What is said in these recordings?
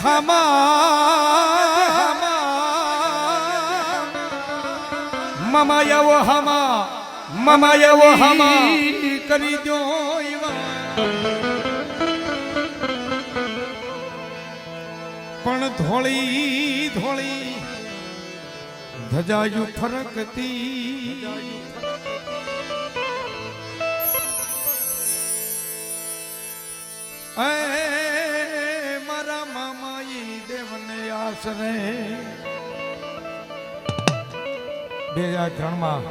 હામા મમાયવો હામા કરી દો પણ ધોળી ધોળી ધજાયું ફરકતી મારા મામાઈ દેવને આશરે 2003 માં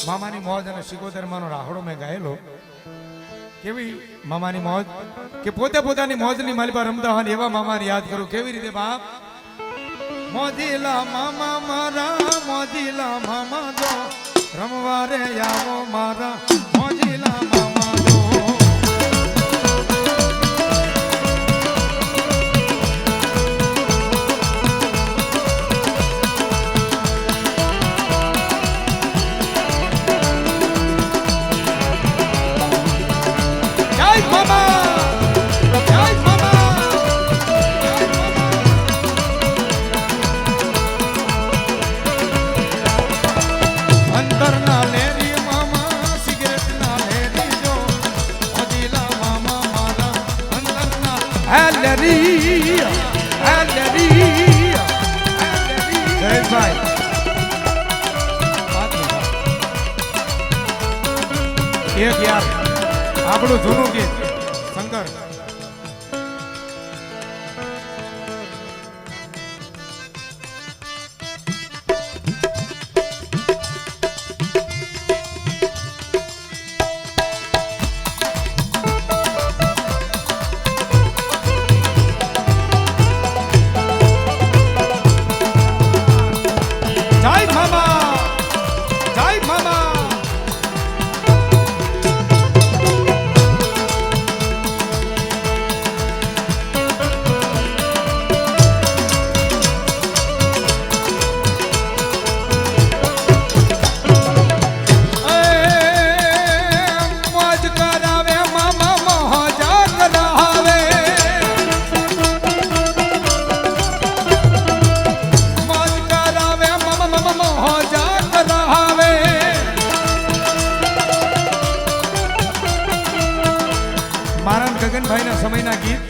મામાની મોજ અને સિકોતેરમાંનો રાહડો મેં ગાયેલો. કેવી મામાની મોજ કે પોતે પોતાની મોજની માલિપા રમતા હોય એવા મામાને યાદ કરું. કેવી રીતે બાપ? મોજીલા મામા મારા મોજીલા મામા જો રમવા રે આવો મારા મોજીલા મામા જો. એક યાર આપણું જૂનું ગીત શંકર ગગનભાઈ ના સમયના ગીત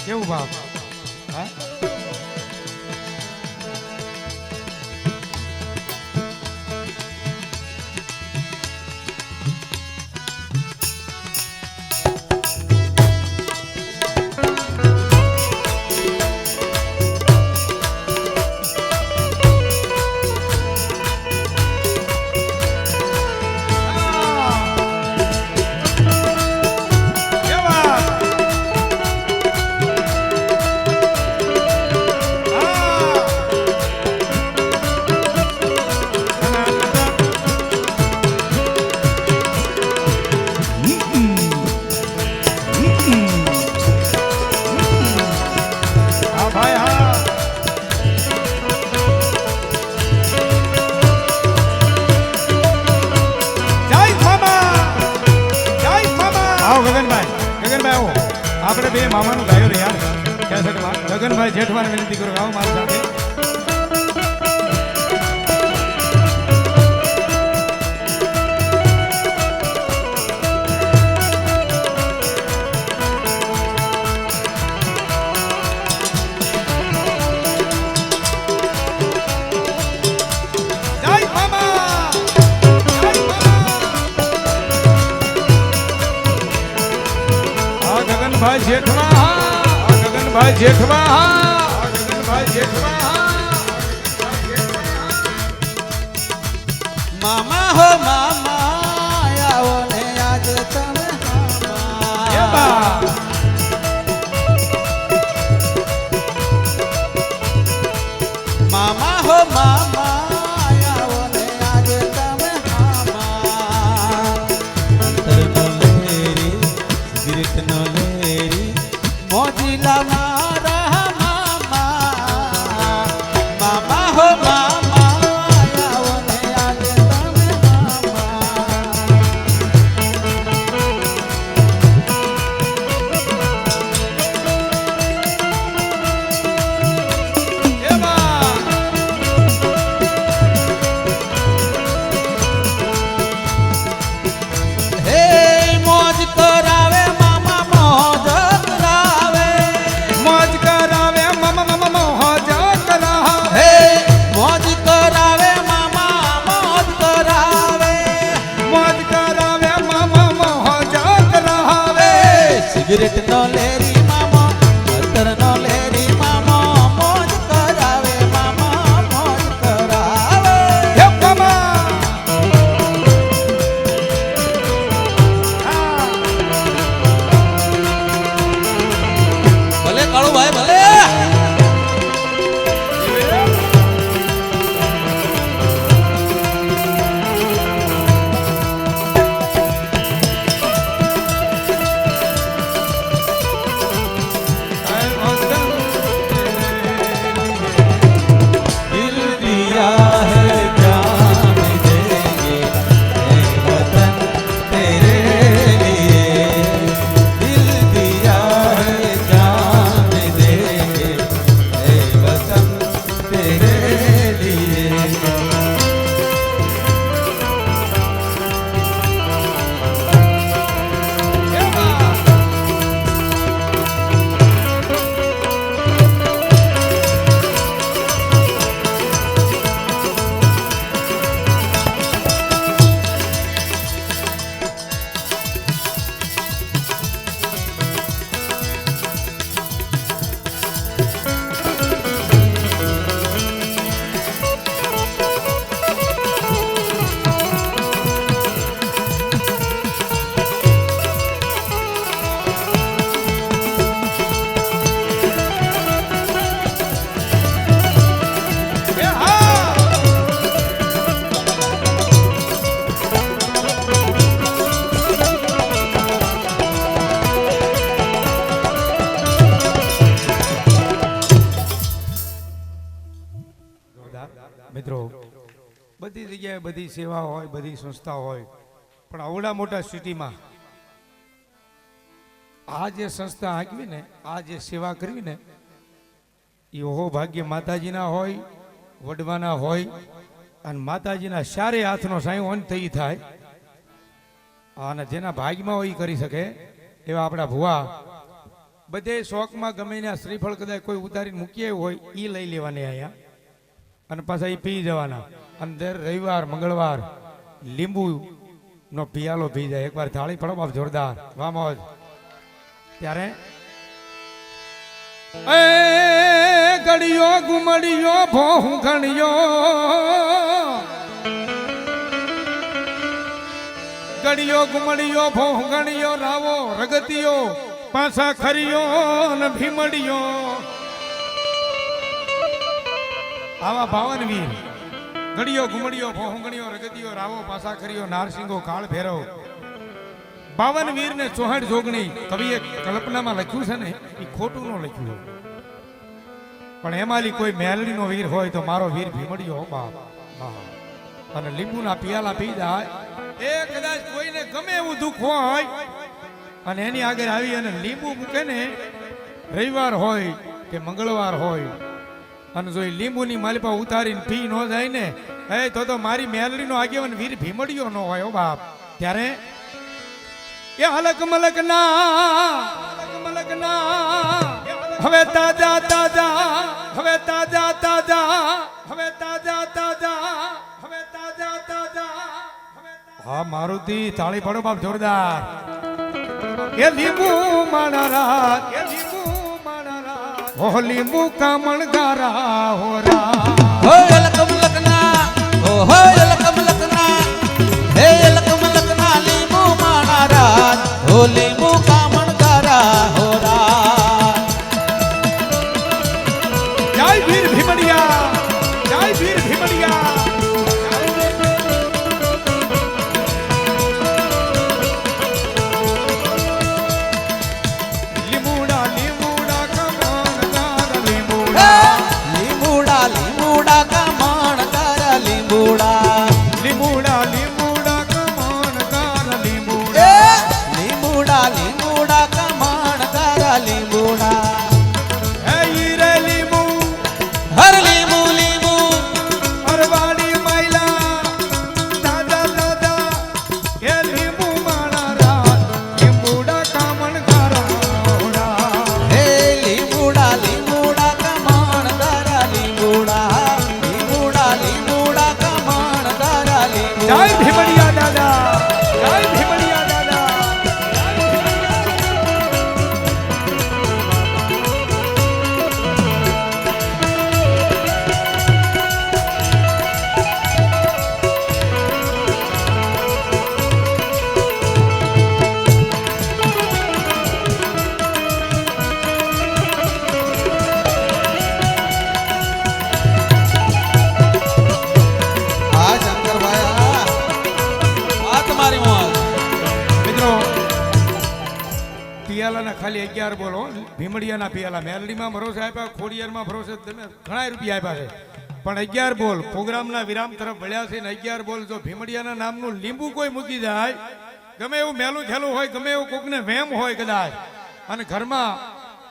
કેવું બાપ? આપણે બે મામાનું ગાયો રે યાર કેસેટમાં. ગગનભાઈ જેઠવાને વિનંતી કરું આવો મારી સાથે. ગગનભાઈ જેઠવા મામા હો મામા આવો ને આજ તમે મામા હો મામા આવો ને આજ તમે અંતર નો લેરી સિગરેટ નો લેરી મોજીલા મારા મામા મામા હો મામા આવો ને આજ તમે મામા બધા મિત્રો બધી જગ્યાએ બધી સેવા હોય, બધી સંસ્થા હોય, પણ આવડા મોટા સિટીમાં આ જે સંસ્થા હાંકવી ને, આ જે સેવા કરવી ને, એ ઓહો ભાગ્ય માતાજીના હોય, વડવાના હોય, અને માતાજીના સારે હાથનો સાયો અંત થઈ થાય, અને જેના ભાગમાં હોય એ કરી શકે એવા આપણા ભુવા બધે શોખમાં ગમે ને શ્રીફળ કદાચ કોઈ ઉતારીને મૂકી હોય એ લઈ લેવાને અહીંયા, અને પાછા એ પી જવાના. અને દર રવિવાર મંગળવાર લીંબુ નો પિયાલો પી જાય. એકવાર થાળી પડો બાપ જોરદાર, વાહ મોજ. ત્યારે એ ગડિયો ગુમડિયો ભોં ગણિયો, ગડિયો ગુમડિયો ભોં ગણિયો, રાવો રગતિયો પાછા ખરિયો ને ભીમડિયો. આવા ભાવનવીર ગડિયો ગુમડિયો ભોંગણીયો રગતિયો રાવો પાસા ખરિયો નારસિંગો કાળ ભેરવ 52 વીર ને 64 જોગણી કવિએ કલ્પનામાં લખ્યું છે ને, એ ખોટું ન લખ્યું, પણ એમાંલી કોઈ મેલડીનો વીર હોય તો મારો વીર ભીમડિયો બાપ. અને લીંબુના પિયાલા પી જાય, એ કદાચ કોઈને ગમે એવું દુઃખ હોય અને એની આગળ આવી અને લીંબુ મૂકે ને, રવિવાર હોય કે મંગળવાર હોય, અને જો એ લીંબુની માલિપા ઉતારીને પી ન જાય ને, એ તો મારી મેલડીનો આગેવાન વીર ભીમડિયો ન હોય ઓ બાપ. ત્યારે એ હલક મલક ના હવે તાજા તાજા, હવે તાજા તાજા, હવે તાજા તાજા, હવે તાજા તાજા. હા મારુતિ તાળી પાડો બાપ જોરદાર. એ લીંબુ માણારા, એ લીંબુ માણારા, હો લીંબુ કામણ ગારા હોરા, હો લકમ લકના, હો લકમ લકના, હે લકમ લકના લીંબુ માણારા, હો લીંબુ કામણ ગારા હોરા. જય વીર ભીમડિયા, જય વીર ભીમડિયા. લીંબુડા લીંબુડા કમણ ગારા લીંબુડા, લીંબુડા લીંબુડા કામણ ગારા લીંબુડા, લીંબુડા લીંબુડા કમણ ગારા લીંબુડા, લીંબુડા લીંબુડા કામણ ગારા લીંબુડા. હે ઈરે લીંબુ હર લીંબુ લીંબુ અરવાડી માયલા દાદા દાદા, એ લીંબુ માણારા, લીંબુડા કામણ ગારા. હે લીંબુડા લીંબુડા કામણ ગારા લીંબુડા, લીંબુડા લીંબુડા કામણ ગારા જય લીંબુડા. ભીમડિયા દાદા, જય ભીમડિયા દાદા. આ શંકરભાઈ આ તમારી મોજ. મિત્રો પિયાલાના ખાલી 11 બોલો, ભીમડિયાના પિયાલા મેલડીમાં ભરોસે આપ્યા, ખોડિયારમાં ભરોસે તમે ઘણા રૂપિયા આપ્યા છે, પણ 11 બોલ પ્રોગ્રામના વિરામ તરફ વળ્યા છે ને 11 બોલ જો ભીમડિયાના નામનું લીંબુ કોઈ મૂકી જાય, ગમે એવું મેલું ખેલું હોય, ગમે એવું કોકને વેમ હોય કદાચ, અને ઘરમાં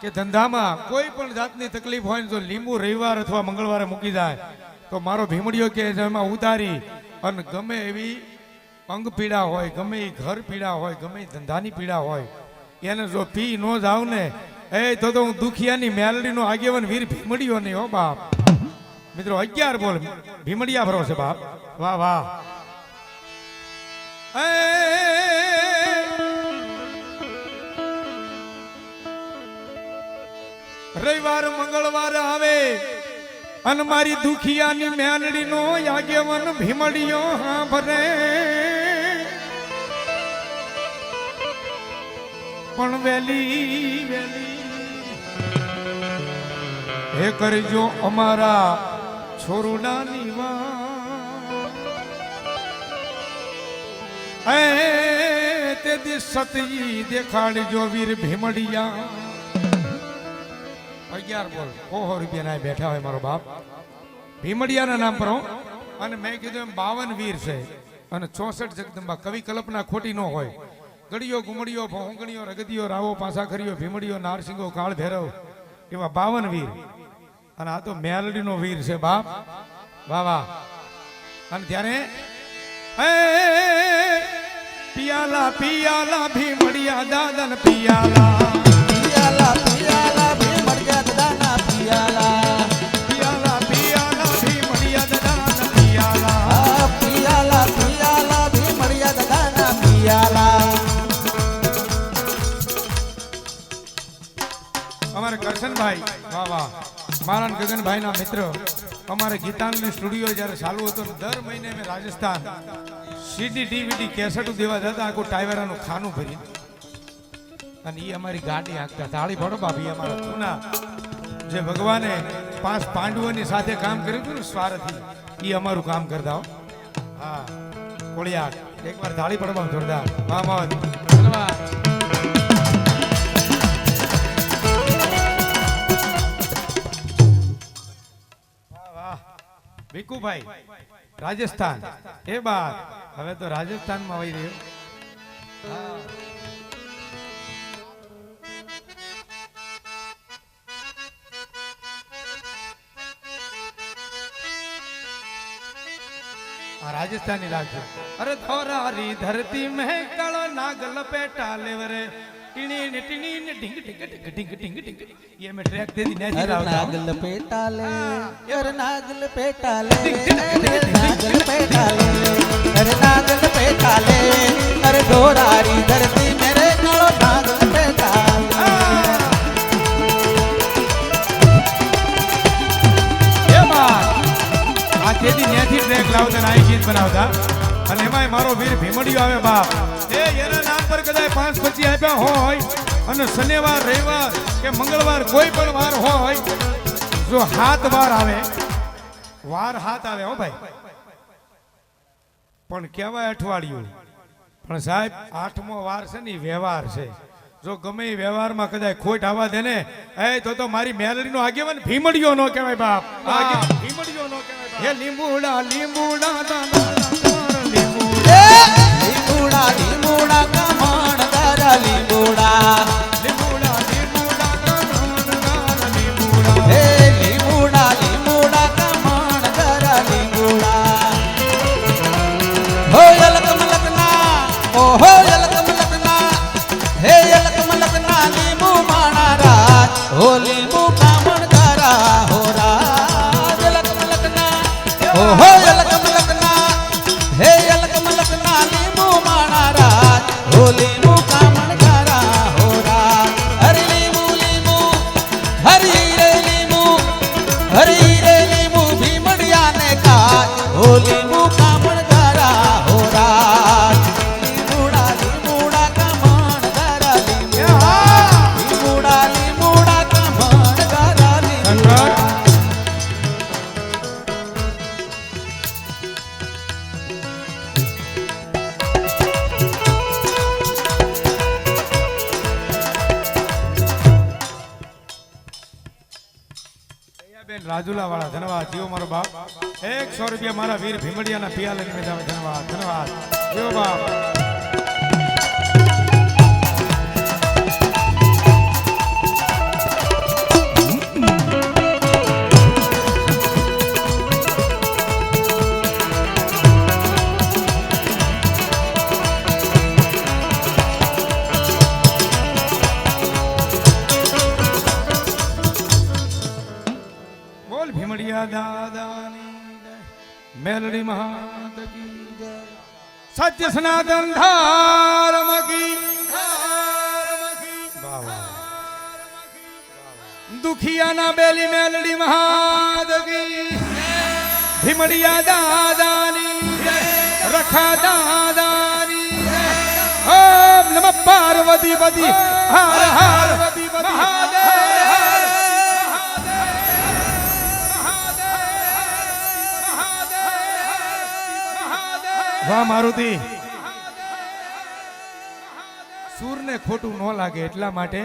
કે ધંધામાં કોઈ પણ જાતની તકલીફ હોય ને જો લીંબુ રવિવાર અથવા મંગળવારે મૂકી જાય તો મારો ભીમડિયો કે એમાં ઉતારી અને ગમે એવી અંગ પીડા હોય, ગમે એ ઘર પીડા હોય, ગમે એ ધંધાની પીડા હોય, એને જો પી ન જાવ ને, એ તો હું દુખિયાની મેલડીનો આગેવાન વીર ભીમડિયો નહીં હો બાપ. મિત્રો 11 બોલ ભીમડિયા ભરોસે બાપ, વાહ વાહ. એ રવિવાર મંગળવાર આવે અને મારી દુખિયાની મેલડીનો આગેવાન ભીમડિયો હાંભરે, પણ વેલી વેલી હે કરજો અમારા છોરુડાની વાત, એ તે દી સતઈ દેખાડજો વીર ભીમડિયા. 11 બોલ 100 રૂપિયા ના બેઠા હોય મારો બાપ. ભીમડિયાના નામ પર હો. અને મેં કીધું એમ 52 વીર છે અને 64 જગદંબા. કવિ કલ્પના ખોટી ન હોય. ગળિયો ગુમડિયો ભોંગણીયો રગદિયો રાવો પાસા ખરીયો ભીમડિયો નારસિંગો કાળ ભૈરવ એવા 52 વીર. અને આ તો મેલડીનો વીર છે બાપ. વાહ વાહ. અને ત્યારે એ પિયાલા પિયાલા ભીમડિયા દાદન પિયાલા પિયાલા પિયાલા ભીમડિયા દાદાના પિયાલા પિયાલા પિયાલા ભીમડિયા દાદન પિયાલા આ પિયાલા પિયાલા ભીમડિયા દાદાના પિયાલા અમારે કરશનભાઈ વાહ વાહ મારા ને ગગનભાઈના મિત્ર અમારે ગીતાંજલિ સ્ટુડિયો જ્યારે ચાલુ હતો ને દર મહિને મેં રાજસ્થાન સીડી ડીવીડી કેસેટો દેવા જતા આખું ટાઈવરાનું ખાનું ભરી અને એ અમારી ગાડી હાંકતા. તાળી પડો બાપી. અમારા જૂના જે ભગવાને 5 પાંડવોની સાથે કામ કર્યું હતું ને સ્વારથી એ અમારું કામ કરતા હો. હા કોળિયાક એકવાર તાળી પડો બાપ જોરદાર. વાહ મોહમ્મદ ધન્યવાદ. ભીખુભાઈ રાજસ્થાન એ બાદ હવે તો રાજસ્થાનમાં આવી રહ્યો. રાજસ્થાની રાખજો. અરે થોરારી ધરતી મેં કાળો નાગ લપેટા લેવરે ટીણી ટીણી ઢીંગ ઢીંગ ઢીંગ ઢીંગ ઢીંગ ઢીંગ. ये मैं ट्रैक दे दी नहीं અરે लावता નાગલ પેટાલે અરે નાગલ પેટાલે અરે નાગલ પેટાલે અરે નાગલ પેટાલે અરે ઢોરારી ધરતી મેરે કાળો નાગલ પેટાલે એ બાત આ તેદી ન્યાથી ટ્રેક લાવતા ને આ ગીત બનાવતા. અને એમાંય મારો વીર ભીમડિયો આવે બાપ. એ એના નામ પર કદાચ 5 25 આપ્યા હોય અને શનિવાર રવિવાર કે મંગળવાર કોઈ પણ વાર હોય જો 7 વાર આવે વાર 7 આવે હો ભાઈ પણ કહેવાય અઠવાડિયું. પણ સાહેબ 8મો વાર છે ને ઈ વ્યવહાર છે. જો ગમે એ વ્યવહારમાં કદાચ ખોટ આવવા દે ને એ તો મારી મેલડીનો આગેવાન ભીમડિયો નો કહેવાય બાપ. ભીમડિયો નો કહેવાય. હે લીંબુડા લીંબુડા દાદા લીંબુડા લીંબુડા લીંબુડા કમણ તારા લીંબુડા લીંબુડા લીંબુડા દાદા લીંબુડા. હે લીંબુડા લીંબુડા કમણ તારા લીંબુડા હો યલક મલકના ઓ હો યલક મલકના હે યલક મલકના લીંબુ માણા રાજ હો લીંબુ કામણ તારા હો રાજ યલક મલકના ઓ હો યલક મલકના હે યલક મલકના લીંબુ માણા રાજ હો લીંબુ કામણ તારા હો રાજ હરી લીંબુ લીંબુ હરી રે લીંબુ હરી રે લીંબુ ભીમડિયાને કાજ હો લીંબુ કામણ તારા હો રાજ લીંબુડા લીંબુડા કામણ તારા લીંબુડા લીંબુડા લીંબુડા કામણ તારા લીંબુડા બેન રાજુલા વાળા ધન્યવાદ. જીવો મારો બાપ. 100 રૂપિયા મારા વીર ભીમડિયાના પિયા લઈને જાવ. ધન્યવાદ ધન્યવાદ. જીવો બાપ. બોલ ભીમડિયા દાદાની જય. મેલડી મહાત કી જય. સત્ય સનાતન ધર્મ કી વાહ વાહ. દુખિયાના બેલી મેલડી મહાત કી ભીમડિયા દાદાની જય. રખા દાદાની જય. ઓમ નમઃ પાર્વતી પતિ હર હર મહાદેવ. વાહ મારુતિ. સૂરને ખોટું ન લાગે એટલા માટે